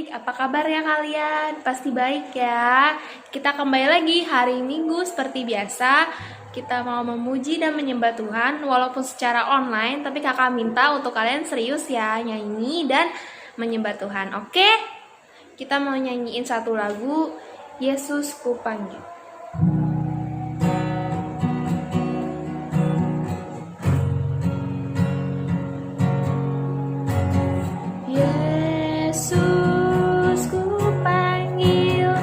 adik-adik, apa kabar ya kalian? Pasti baik ya. Kita kembali lagi hari Minggu seperti biasa. Kita mau memuji dan menyembah Tuhan walaupun secara online, tapi kakak minta untuk kalian serius ya nyanyi dan menyembah Tuhan. Oke? Kita mau nyanyiin satu lagu, Yesus Ku Panggil. Yesus ku panggil,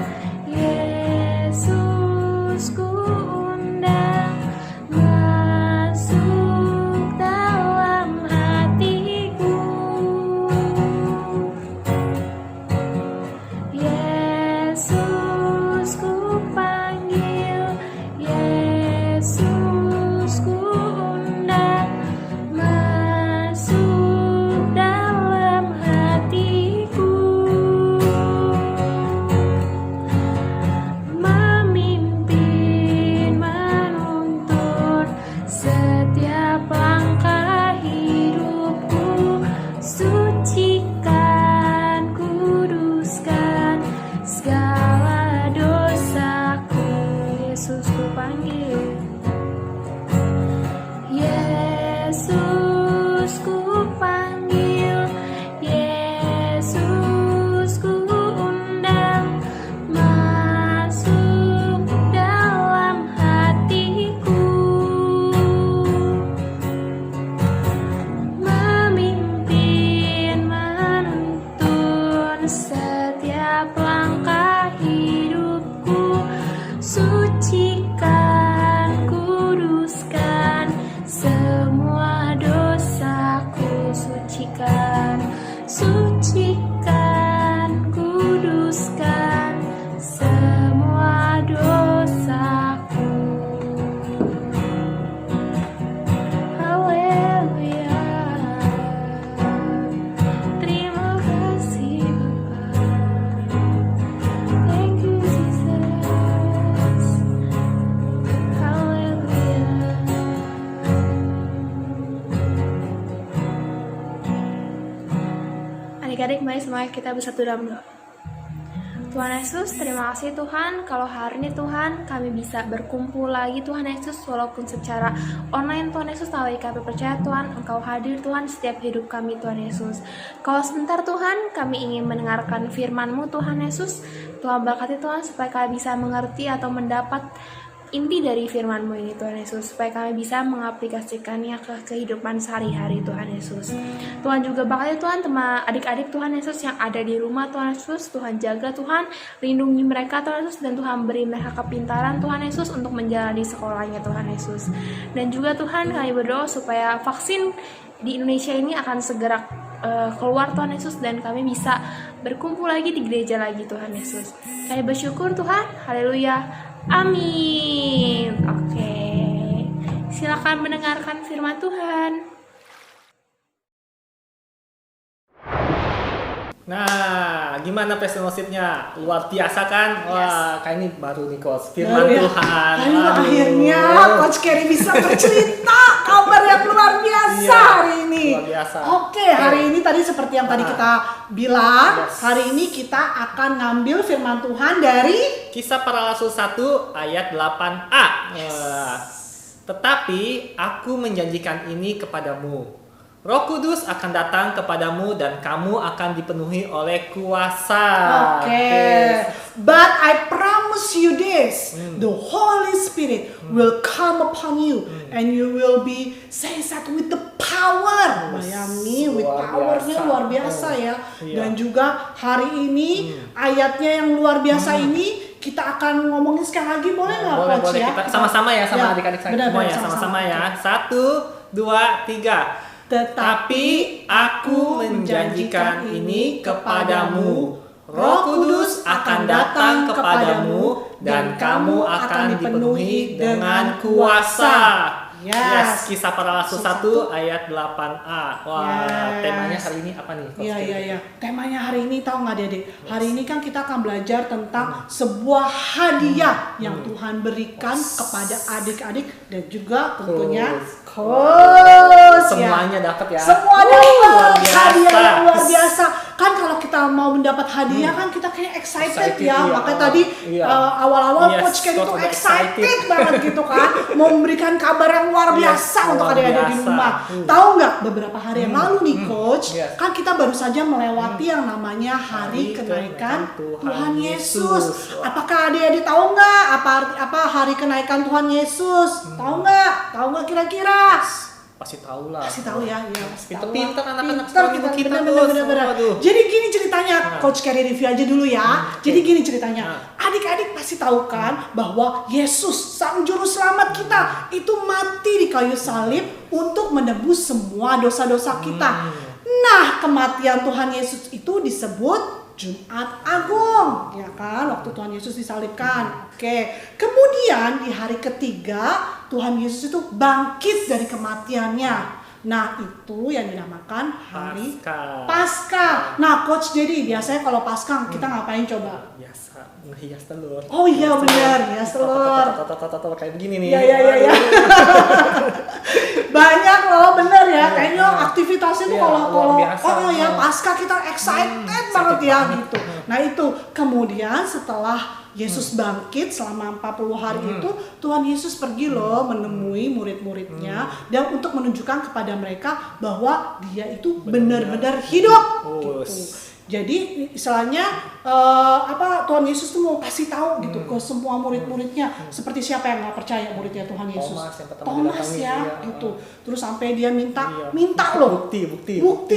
Yesus ku undang, masuk dalam hatiku. Yesus ku panggil, Yesus ku undang, masuk dalam hatiku. Memimpin, menuntun setiap langkah hidupku, sucikan, kuduskan segala dosaku. Yesus ku panggil, Yesus ku panggil, Yesus ku undang, masuk dalam hatiku. Memimpin, menuntun setiap langkah hidupku, sucikan, kuduskan semua dosaku. Sucikan, sucikan, kuduskan semua dosaku. Haleluya. Terima kasih Bapa. Thank you Jesus. Haleluya. Adik-adik, mari semuanya kita bersatu dalam doa. Tuhan Yesus, terima kasih Tuhan, kalau hari ini Tuhan kami bisa berkumpul lagi Tuhan Yesus, walaupun secara online Tuhan Yesus, tapi kami percaya Tuhan Engkau hadir Tuhan setiap hidup kami Tuhan Yesus. Kalau sebentar Tuhan kami ingin mendengarkan firman-Mu Tuhan Yesus, Tuhan berkati Tuhan supaya kami bisa mengerti atau mendapat inti dari firman-Mu ini Tuhan Yesus, supaya kami bisa mengaplikasikannya ke kehidupan sehari-hari Tuhan Yesus. Tuhan juga berkati Tuhan teman adik-adik Tuhan Yesus yang ada di rumah Tuhan Yesus, Tuhan jaga Tuhan, lindungi mereka Tuhan Yesus, dan Tuhan beri mereka kepintaran Tuhan Yesus untuk menjalani sekolahnya Tuhan Yesus. Dan juga Tuhan kami berdoa supaya vaksin di Indonesia ini akan segera keluar Tuhan Yesus, dan kami bisa berkumpul lagi di gereja lagi Tuhan Yesus. Kami bersyukur Tuhan, haleluya, amin. Oke, silakan mendengarkan firman Tuhan. Nah, gimana prestasinya? Luar biasa kan? Wah, kayak ini baru nih Coach. Firman Tuhan. Akhirnya Coach Kerry bisa bercerita kabar yang luar biasa hari ini. Luar biasa. Oke, hari ini tadi seperti yang tadi kita bilang, hari ini kita akan ngambil firman Tuhan dari Kisah Para Rasul 1 ayat 8a. Tetapi aku menjanjikan ini kepadamu. Roh Kudus akan datang kepadamu dan kamu akan dipenuhi oleh kuasa. Oke. But I promise you this, the Holy Spirit will come upon you and you will be seized with the power. Bayangin, with powernya luar biasa ya. Dan juga hari ini ayatnya yang luar biasa ini kita akan ngomongin sekali lagi, boleh nggak Coach boleh, ya? kita sama-sama ya sama adik-adik semua ya, sama-sama ya. 1, 2, 3. Tetapi aku menjanjikan ini kepadamu, Roh Kudus akan datang kepadamu dan kamu akan dipenuhi dengan kuasa. Yes, Kisah Para Rasul 1 ayat 8a. Wah, temanya hari ini apa nih? Iya. Temanya hari ini tahu nggak Dede? Hari ini kan kita akan belajar tentang sebuah hadiah yang Tuhan berikan kepada adik-adik dan juga tentunya coach. Semuanya semuanya dapat ya. Semua luar dapat biasa. hadiah yang luar biasa. Kan kalau kita mau mendapat hadiah kan kita kayak excited ya. Iya. Makanya tadi Iya. awal-awal Yes, Coach Ken itu udah excited banget gitu kan. Mau memberikan kabar yang luar Yes, biasa untuk luar adik-adik di biasa. rumah. Tahu nggak beberapa hari yang lalu nih Coach, Yes. kan kita baru saja melewati yang namanya Hari Kenaikan Tuhan Yesus. Apakah adik-adik tahu nggak apa Hari Kenaikan Tuhan Yesus? Tahu nggak kira-kira? Pasti tahu lah. Kasih tahu ya, pasti tahu lah. Pinter anak-anak Pinter sekolah kita bener. Aduh. Jadi gini ceritanya, Coach Carey review aja dulu ya. Jadi gini ceritanya, Nah. adik-adik pasti tahu kan bahwa Yesus Sang Juru Selamat kita itu mati di kayu salib untuk menebus semua dosa-dosa kita. Nah, kematian Tuhan Yesus itu disebut Jumat Agung, ya kan? Waktu Tuhan Yesus disalibkan. Oke. Kemudian di hari ketiga Tuhan Yesus itu bangkit dari kematiannya. Nah, itu yang dinamakan hari Paskah. Nah, Coach Dedi, biasanya kalau Paskah kita ngapain coba? Biasa ngehias telur. Oh iya benar, hias telur. Kayak begini nih. Iya. Banyak loh, bener ya. Kayaknya aktivitasnya tuh Iya, kalau luar biasa. ya Paskah kita excited banget ya gitu. Nah itu kemudian setelah Yesus bangkit selama 40 hari itu, Tuhan Yesus pergi loh menemui murid-muridnya dan untuk menunjukkan kepada mereka bahwa dia itu benar-benar hidup gitu. Jadi istilahnya Tuhan Yesus tuh mau kasih tahu gitu ke semua murid-muridnya. Seperti siapa yang nggak percaya muridnya Tuhan Yesus? Thomas yang pertama Thomas didatangi, ya iya. gitu. Terus sampai dia minta Iya. loh. Bukti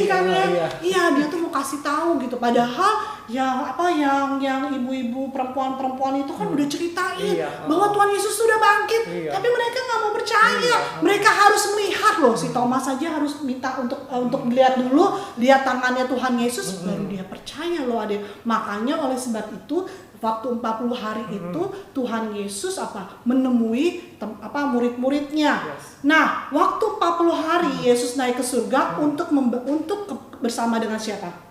Kan ya. iya. Iya, dia tuh mau kasih tahu gitu. Padahal yang ibu-ibu perempuan itu kan udah ceritain Iya. bahwa Tuhan Yesus sudah bangkit. Iya. Tapi mereka nggak mau percaya. Iya. Mereka harus melihat loh, si Thomas saja harus minta untuk lihat dulu, lihat tangannya Tuhan Yesus baru dia percaya loh adik. Makanya oleh sebab itu waktu 40 hari itu Tuhan Yesus menemui murid-muridnya. Yes. Nah, waktu 40 hari Yesus naik ke surga untuk bersama dengan siapa?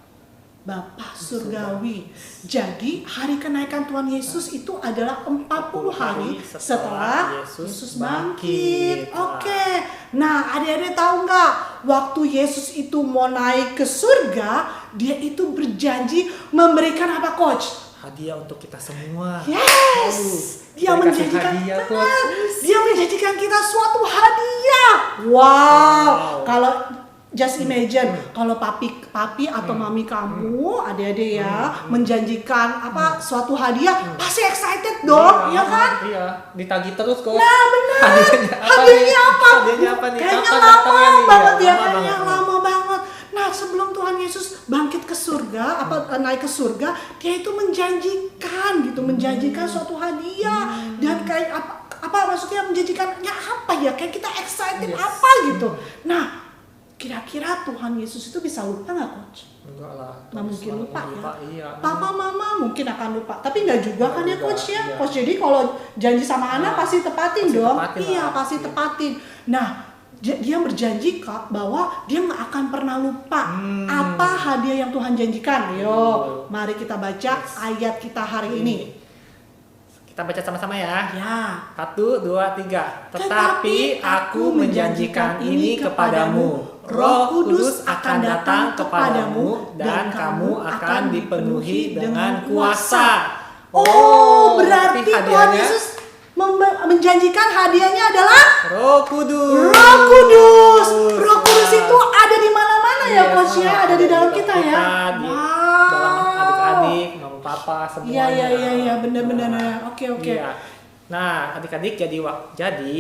Bapa surgawi. Jadi hari kenaikan Tuhan Yesus itu adalah 40 hari setelah Yesus bangkit. Oke. Nah, adik-adik tahu nggak? Waktu Yesus itu mau naik ke surga, dia itu berjanji memberikan apa, Coach? Hadiah untuk kita semua. Yes. Dia Dia kasih menjanjikan hadiah, benar. Coach. Dia menjanjikan kita suatu hadiah. Wow. Kalau just imagine kalau papi atau mami kamu, adik-adik ya, menjanjikan suatu hadiah, pasti excited dong, ya kan? Iya, ditagih terus kok. Nah, benar. Hadiahnya apa? Hadiahnya apa? Hadiahnya apa nih? Kayaknya Kapan lama datangnya nih? banget ya, Lama kayaknya banget. lama banget. Nah, sebelum Tuhan Yesus bangkit ke surga, naik ke surga, dia itu menjanjikan suatu hadiah dan kayak maksudnya menjanjikannya apa ya? Kayak kita excited apa gitu. Nah, kira-kira Tuhan Yesus itu bisa lupa nggak, Coach? Enggak lah. Nggak mungkin lupa ya. Iya. Papa, mama mungkin akan lupa, tapi nggak juga kan ya, juga, Coach ya. iya. Coach, jadi kalau janji sama anak pasti tepatin pasti dong. tepatin Iya, lah. pasti tepatin. Nah, dia berjanji Kak bahwa dia nggak akan pernah lupa apa hadiah yang Tuhan janjikan. Ayo, mari kita baca ayat kita hari ini. Kita baca sama-sama ya. Ya. 1, 2, 3. Tetapi aku menjanjikan ini kepadamu. Roh Kudus akan datang kepadamu dan kamu akan dipenuhi dengan kuasa. Oh, berarti Tuhan hadiahnya Yesus menjanjikan hadiahnya adalah Roh Kudus. Roh Kudus. Roh Kudus itu ada di mana-mana ya, Iya, Coach ya, ada di dalam kita ya. Di Wow. dalam adik-adik, mama papa semuanya. Iya, benar-benar. Oke. Iya. Nah, adik-adik jadi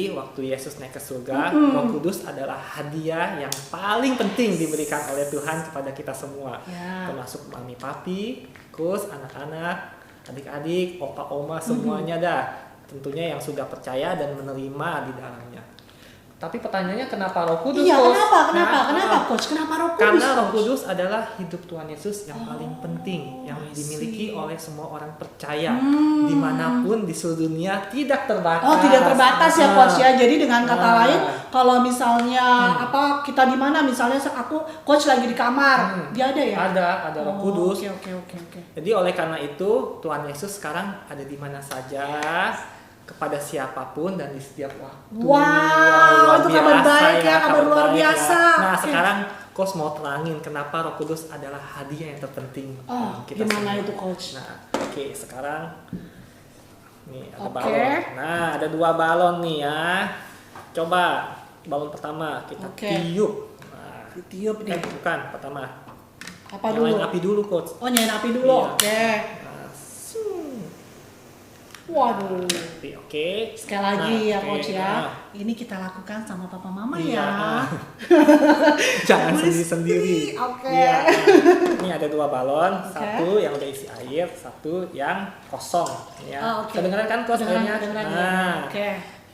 waktu Yesus naik ke surga, Roh Kudus adalah hadiah yang paling penting diberikan oleh Tuhan kepada kita semua. Ya. Termasuk mami papi, kus, anak-anak, adik-adik, opa oma semuanya dah. Tentunya yang sudah percaya dan menerima di dalamnya. Tapi pertanyaannya kenapa Roh Kudus? Iya, Coach? kenapa Coach? Kenapa Roh Kudus? Karena Roh Coach? Kudus adalah hidup Tuhan Yesus yang paling penting, yang dimiliki oleh semua orang percaya, dimanapun di seluruh dunia tidak terbatas. Oh, tidak terbatas ya, Coach ya. Jadi dengan kata Nah. lain, kalau misalnya kita di mana, misalnya aku Coach lagi di kamar, dia ada ya? Ada Roh Kudus. Oke. Jadi oleh karena itu Tuhan Yesus sekarang ada di mana saja, kepada siapapun dan di setiap waktu. Wow, itu kabar biasa baik ya, kabar luar baik biasa. Nah, Oke. sekarang Coach mau terangin kenapa Roh Kudus adalah hadiah yang terpenting. Oh, kita gimana semua. itu, Coach? Nah, oke, sekarang nih ada Oke. balon. Nah, ada 2 balon nih ya. Coba balon pertama kita Oke. tiup. Nah, Ditiup nih. bukan pertama. Apa Nyalain dulu? api dulu, Coach. Oh, nyalain api dulu. Iya. Oke. Nah, Waduh. api, oke. Sekali lagi Nah, ya, oke. Coach ya. Nah, Ini kita lakukan sama papa mama iya. ya. Jangan Boleh sendiri-sendiri. Oke. Iya. Ini ada 2 balon, Oke. satu yang udah isi air, satu yang kosong. Ya. Oh, oke. Kedengeran kan, Coach, Kedengeran, airnya? kedengeran, ya. Nah, Oke.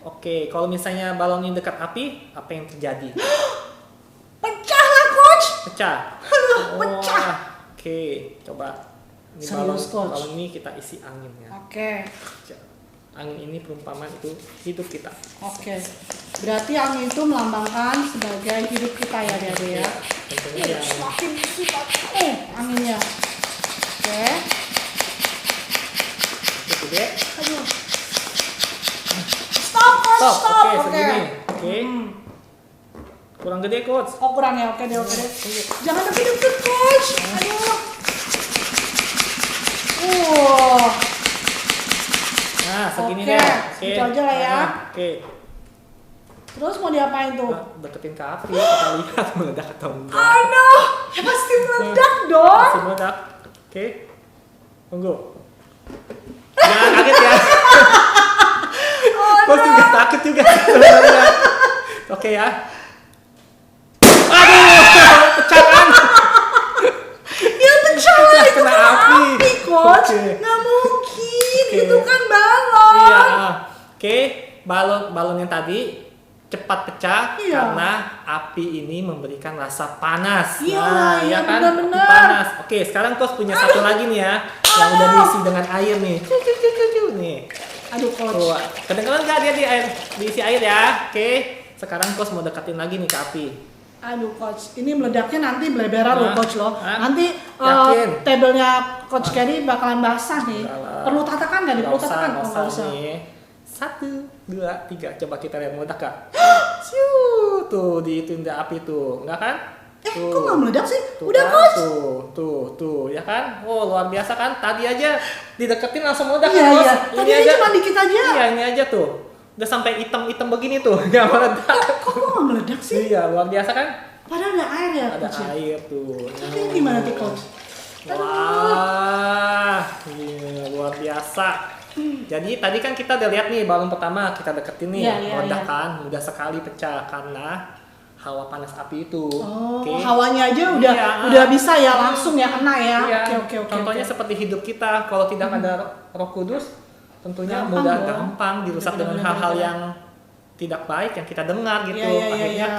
oke. Kalau misalnya balon ini dekat api, apa yang terjadi? Pecah lah, Coach. Pecah. Aduh, pecah. Wah, oke, coba. Ini Serius, Coach? balon ini kita isi angin ya. Oke. Angin ini perumpamaan itu hidup kita. Oke. Berarti angin itu melambangkan sebagai hidup kita ya, Dede ya. Tentunya yang Semakin sifat anginnya. Oke. itu gede. Aduh. Stop, Coach. Stop. Stop. Oke, segini. Oke. Hmm. Kurang gede, Coach. Oh, kurang ya. Oke deh, oke deh. Jangan deket-deket, Coach. Aduh. Nah, segini Oke, deh. segitu aja lah ya. Nah, oke. Terus mau diapain tuh? Nah, deketin ke api, kita lihat meledak atau enggak. Aduh, ya pasti meledak dong. Masih meledak. Oke. Tunggu. Jangan kaget ya. Coach juga takut juga sebenarnya. Oke ya. Aduh, pecah kan? Ya pecah lah, itu Kena kan api. api, Coach. Oke. Nggak mungkin, Oke. itu kan balon. Iya. Oke, balon yang tadi cepat pecah Iya. karena api ini memberikan rasa panas. Iya, iya, kan? benar-benar. Panas. Oke, sekarang Coach punya satu lagi nih ya, yang udah diisi dengan air nih. Nih. Aduh, Coach. Tuh, kedengeran nggak dia di air, diisi air ya? Oke, sekarang Coach mau deketin lagi nih ke api. Aduh, Coach. Ini meledaknya nanti beleberan loh, Hah? Coach loh. Hah? Nanti Yakin? tabelnya Coach Kerry bakalan basah nih. Enggak lah. Perlu tatakan nggak? Nggak Perlu usah, tatakan? nggak Oh, usah nggak usah. nih. 1, 2, 3. Coba kita lihat meledak gak? Siu, tuh diituin api tuh, enggak kan? Kok nggak meledak sih? Tuh Udah, kan? Coach. Tuh, ya kan? Oh, luar biasa kan? Tadi aja dideketin langsung meledak Iya, kan, Bos? iya. Tadi aja cuma dikit aja. Iya, ini aja tuh. Udah sampai hitam-hitam begini tuh, nggak meledak. Kok nggak meledak sih? Iya, luar biasa kan? Padahal ada air ya, Ada Coach. ya? air tuh. Tapi ini gimana tuh, Coach? Wah, iya, luar biasa. Jadi tadi kan kita udah lihat nih balon pertama kita deketin nih, Iya, iya, meledak iya. kan, mudah sekali pecah karena hawa panas api itu. Oh, Oke. hawanya aja Iya. udah bisa ya langsung ya kena ya. Iya. Oke. Contohnya oke. seperti hidup kita, kalau tidak ada Roh Kudus, tentunya Gampang mudah dong. gampang dirusak dengan Benar-benar. hal-hal yang tidak baik yang kita dengar gitu. Iya. Akhirnya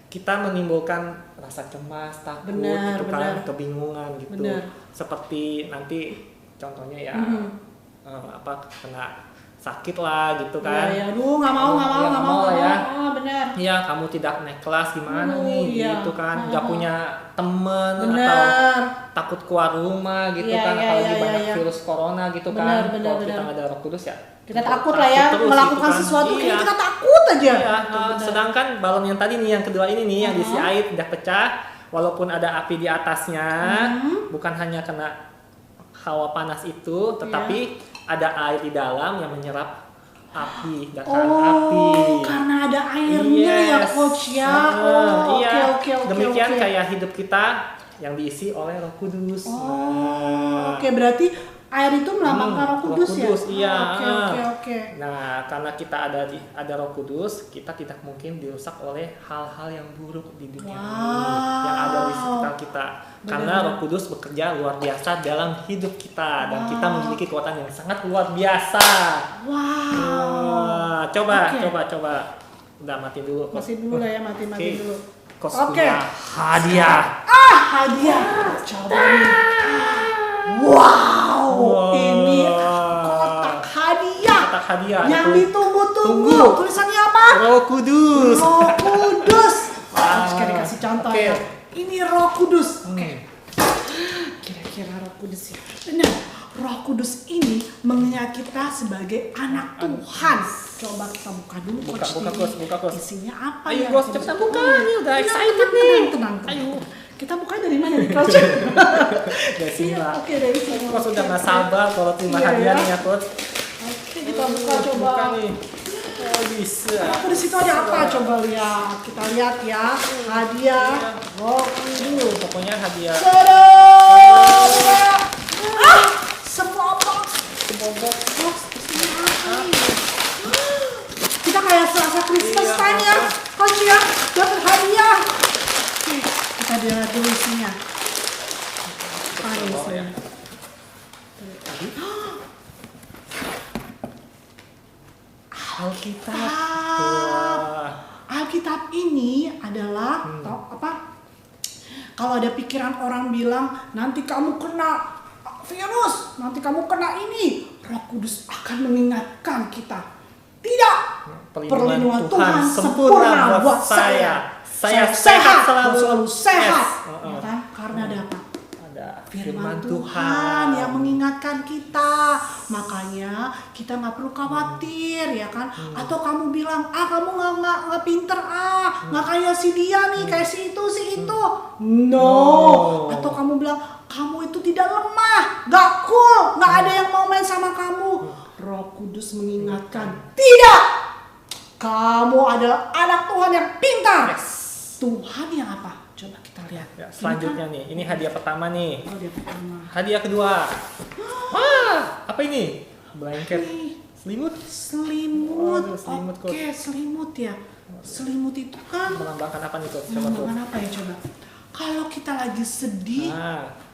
kita menimbulkan rasa cemas, takut, Benar, gitu kan, benar. kebingungan gitu. Benar. Seperti nanti contohnya ya Mhm. kena sakit lah gitu kan. Iya, aduh nggak mau Iya, ya. Ah, benar. Iya, kamu tidak naik kelas gimana Aduh, nih iya. gitu kan. Nggak punya temen atau Benar. takut keluar rumah gitu Iya, kan, iya, apalagi iya, banyak iya. virus corona gitu Benar, kan. benar, Kalau kita benar. nggak ada Roh Kudus ya Kita takut lah ya terus melakukan gitu kan. sesuatu Iya. kayak kita takut aja. Iya, Benar. sedangkan balon yang tadi nih, yang kedua ini nih, yang diisi Uh-huh. air udah pecah, walaupun ada api di atasnya, Mhm. bukan hanya kena hawa panas itu, tetapi ada air di dalam yang menyerap api, dataran api. Oh, karena ada airnya ya, Yes. Coach ya. Nah, Oh, iya. oke. Demikian oke. kayak hidup kita yang diisi oleh Roh Kudus. Oh, Nah. oke berarti air itu melambangkan Roh Kudus ya. Iya. Oke. Nah, karena kita ada Roh Kudus, kita tidak mungkin dirusak oleh hal-hal yang buruk di dunia ini yang ada di sekitar kita. Karena Benar. Roh Kudus bekerja luar biasa dalam hidup kita dan kita memiliki kekuatan yang sangat luar biasa. Wow. Wah, coba. Oke. Udah mati dulu. Coach. Masih dulu lah ya, mati Oke. dulu. Coach Oke. punya hadiah. Hadiah. Coba nih. Wow, ini kotak hadiah Kotak hadiah. yang itu ditunggu-tunggu. Tunggu. Tulisannya apa? Roh Kudus. Roh Kudus. Wah. Sekali kasih contoh Oke. ya. Ini Roh Kudus. Hmm. Kira-kira kira Roh Kudus ya. Benar. Roh Kudus ini mengingat kita sebagai anak Tuhan. Coba kita buka dulu coach. Buka coach. Isinya apa Ayo ya? coach, cepetan buka. Ini udah excited nih. Tenang. Ayo. Kita buka dari mana nih coach? Dari sini lah. Oke, dari sini. Coach udah nggak sabar kalau terima Iya, hadiah ya. nih ya coach. Oke, kita buka coba. Buka nih. Oh bisa. Aku di situ ada apa? Coba lihat. Kita lihat ya. Hadiah Roh Kudus. Pokoknya hadiah. Tada! Semua box. Box isinya apa nih? Kita kayak selasa Christmas Iya, time ya, coach ya, dapat hadiah. Oke, kita lihat dulu isinya. Apa ini isinya? Alkitab. Wah. Alkitab ini adalah apa? Kalau ada pikiran orang bilang nanti kamu kena virus, nanti kamu kena ini, Roh Kudus akan mengingatkan kita. Tidak. Perlindungan Tuhan sempurna buat saya. Saya sehat selalu sehat. Yes. Ya kan? Karena ada apa? Ada Firman Tuhan yang mengingatkan kita. Makanya kita nggak perlu khawatir ya kan. Atau kamu bilang kamu nggak pinter nggak kayak si dia nih, kayak si itu no. Atau kamu bilang kamu itu tidak lemah, nggak cool, nggak ada yang mau main sama kamu. Roh Kudus mengingatkan, tidak, kamu adalah anak Tuhan yang pintar. Tuhan yang apa? Coba kita lihat. Ya, selanjutnya nih, ini hadiah pertama nih. Hadiah pertama. Hadiah kedua. Apa ini? Blanket. Selimut. Selimut. Waduh, selimut, Coach. Oke, selimut ya. Selimut itu kan Melambangkan apa nih coach? Coba coach. melambangkan apa ya coba? Kalau kita lagi sedih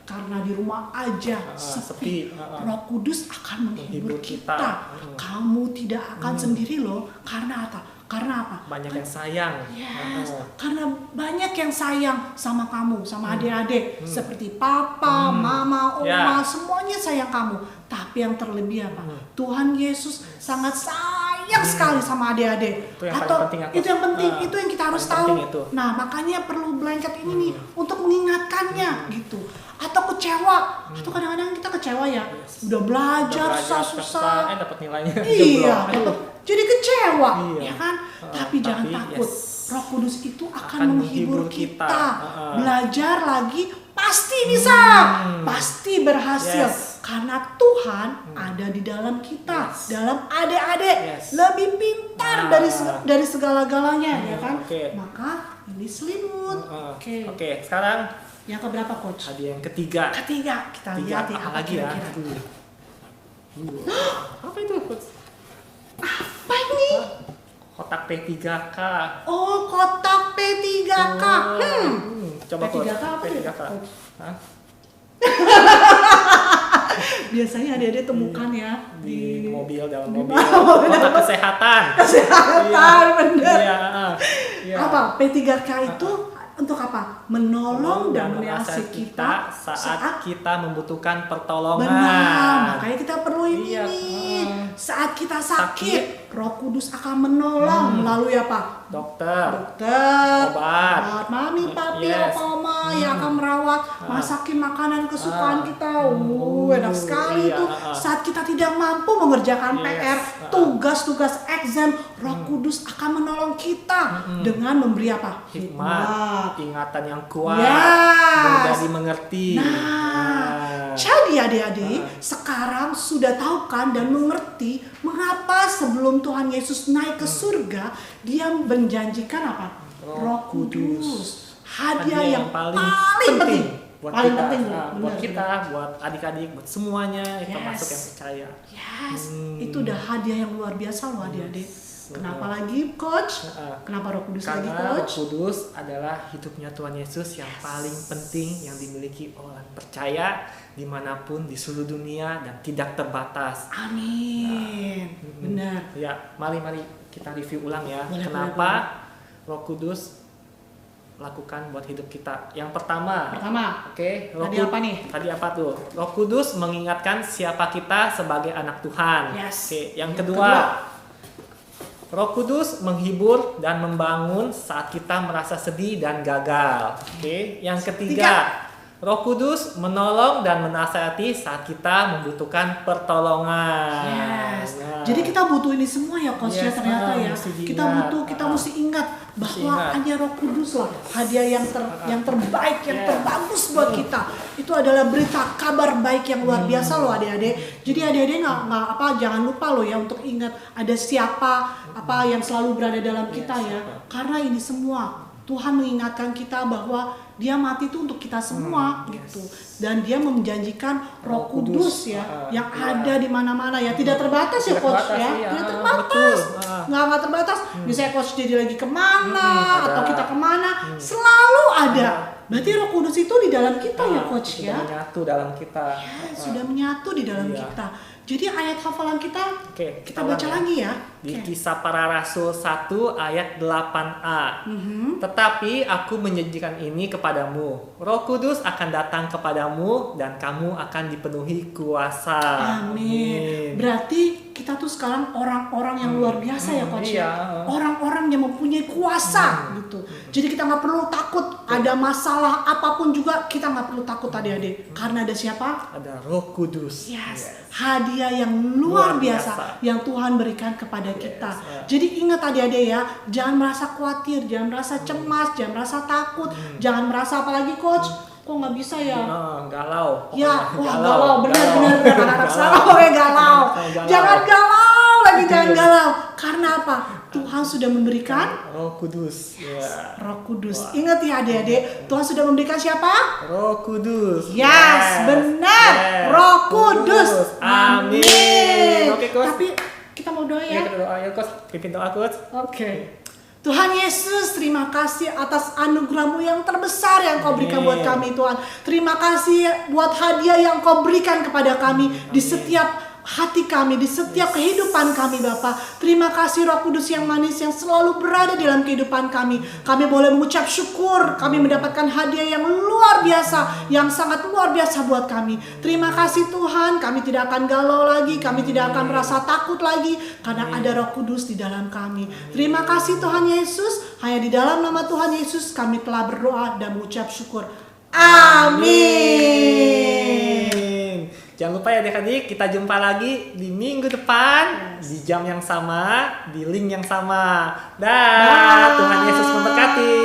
karena di rumah aja sepi, Roh Kudus akan menghibur kita. Kamu tidak akan sendiri loh. Karena apa? Karena apa? Banyak yang sayang. Yes, karena banyak yang sayang sama kamu, sama adik-adik, seperti papa, mama, oma, semuanya sayang kamu. Tapi yang terlebih apa? Tuhan Yesus sangat sayang sekali sama adik-adik. Itu yang Atau paling penting, itu yang penting, itu yang kita harus tahu. itu. Nah, makanya perlu blanket ini nih untuk mengingatkannya gitu. Atau kecewa, atau kadang-kadang kita kecewa ya, udah belajar susah-susah, dapat nilainya. iya, jeblok. tetap jadi kecewa, Iya. ya kan? Tapi jangan takut, Roh Kudus itu akan menghibur kita. Belajar lagi pasti bisa, pasti berhasil, karena Tuhan ada di dalam kita, dalam adik-adik, lebih pintar dari segala-galanya, ya kan? Maka ini selimut. Oke, sekarang yang keberapa coach? hadiah yang ketiga. Kita lihat ya apa lagi ya? kira-kira. Apa itu coach? Apa ini? Kotak P3K. Oh, kotak P3K. Coba P3K apa ya? P3K. Hah? Biasanya adik-adik temukan ya Di mobil, dalam di mobil. mobil. Kotak kesehatan. Kesehatan, bener. Iya. Apa? P3K itu untuk apa? Menolong dan mengasihi kita saat kita membutuhkan pertolongan. Benar, makanya kita perlu ini Iya. nih. Saat kita sakit, Roh Kudus akan menolong melalui apa? Dokter. Obat, mami, papi, Yes. oma yang akan merawat, masakin makanan kesukaan kita. Enak sekali Iya. itu. Saat kita tidak mampu mengerjakan Yes. PR, tugas-tugas exam, Roh Kudus akan menolong kita dengan memberi apa? Hikmat, ingatan yang kuat, Yes. mudah dimengerti. Jadi adik-adik, sekarang sudah tahu kan dan mengerti mengapa sebelum Tuhan Yesus naik ke surga, dia menjanjikan apa? Roh Kudus. Hadiah yang paling penting. Buat Paling kita, penting, buat benar, kita, buat adik-adik, buat semuanya, termasuk Yes. yang percaya. Yes, itu udah hadiah yang luar biasa loh adik-adik. Kenapa lagi coach? Kenapa Roh Kudus lagi Karena Roh coach? Kudus adalah hidupnya Tuhan Yesus yang paling penting yang dimiliki orang percaya dimanapun di seluruh dunia dan tidak terbatas. Amin. Benar. Ya, mari kita review ulang ya. Boleh, Kenapa Roh Kudus lakukan buat hidup kita? Yang pertama, oke, Tadi apa nih? Tadi apa tuh? Roh Kudus mengingatkan siapa kita sebagai anak Tuhan. Yes. Oke, yang kedua, Roh Kudus menghibur dan membangun saat kita merasa sedih dan gagal. Oke, yang ketiga, Roh Kudus menolong dan menasihati saat kita membutuhkan pertolongan. Yes. Nah. Jadi kita butuh ini semua ya coach ya Yes, ternyata ya. mesti diingat. Kita butuh, kita mesti ingat bahwa ingat. hanya Roh Kudus lah hadiah yang terbaik, yang terbagus buat kita. Itu adalah berita kabar baik yang luar biasa loh adik-adik. Jadi adik-adik nggak jangan lupa loh ya untuk ingat ada siapa yang selalu berada dalam kita ya. Karena ini semua Tuhan mengingatkan kita bahwa Dia mati itu untuk kita semua gitu. Dan Dia menjanjikan Roh Kudus ya yang ada di mana-mana ya. Tidak terbatas ya coach ya. Tidak terbatas. Nggak terbatas. Misalnya coach jadi lagi kemana atau kita kemana, selalu ada. Berarti Roh Kudus itu di dalam kita ya coach ya. Sudah menyatu dalam kita. Sudah menyatu di dalam kita. Jadi ayat hafalan kita, kita baca lagi ya. Di Kisah Para Rasul 1 ayat 8a. Tetapi aku menjanjikan ini kepadamu. Roh Kudus akan datang kepadamu dan kamu akan dipenuhi kuasa. Amin. Berarti kita tuh sekarang orang-orang yang luar biasa ya coach ya. Orang-orang yang mempunyai kuasa gitu. Jadi kita nggak perlu takut ada masalah apapun juga, kita nggak perlu takut adik-adik. Karena ada siapa? Ada Roh Kudus. Yes. Hadiah yang luar biasa yang Tuhan berikan kepada kita. Jadi ingat adik-adik ya, jangan merasa khawatir, jangan merasa cemas, jangan merasa takut, jangan merasa apalagi coach, kok nggak bisa ya? Galau. Ya, galau, benar anak-anak salah galau. Jangan galau lagi, jangan galau. Karena apa? Tuhan sudah memberikan Roh Kudus. Roh Kudus. Ingat ya adik-adik, Tuhan sudah memberikan siapa? Roh Kudus. Yes, benar. Roh Kudus. Amin. Oke, Coach. Tapi kita mau doa ya. Kita doa ya, Coach. Pimpin doa, Coach. Oke. Tuhan Yesus, terima kasih atas anugerah-Mu yang terbesar yang Kau berikan buat kami Tuhan. Terima kasih buat hadiah yang Kau berikan kepada kami di setiap hati kami, di setiap kehidupan kami Bapa. Terima kasih Roh Kudus yang manis yang selalu berada dalam kehidupan kami. Kami boleh mengucap syukur, kami mendapatkan hadiah yang luar biasa, yang sangat luar biasa buat kami. Terima kasih Tuhan, kami tidak akan galau lagi, kami tidak akan merasa takut lagi, karena ada Roh Kudus di dalam kami. Terima kasih Tuhan Yesus, hanya di dalam nama Tuhan Yesus kami telah berdoa dan mengucap syukur. Amin. Jangan lupa ya adik-adik, kita jumpa lagi di minggu depan di jam yang sama, di link yang sama. Dah, Tuhan Yesus memberkati.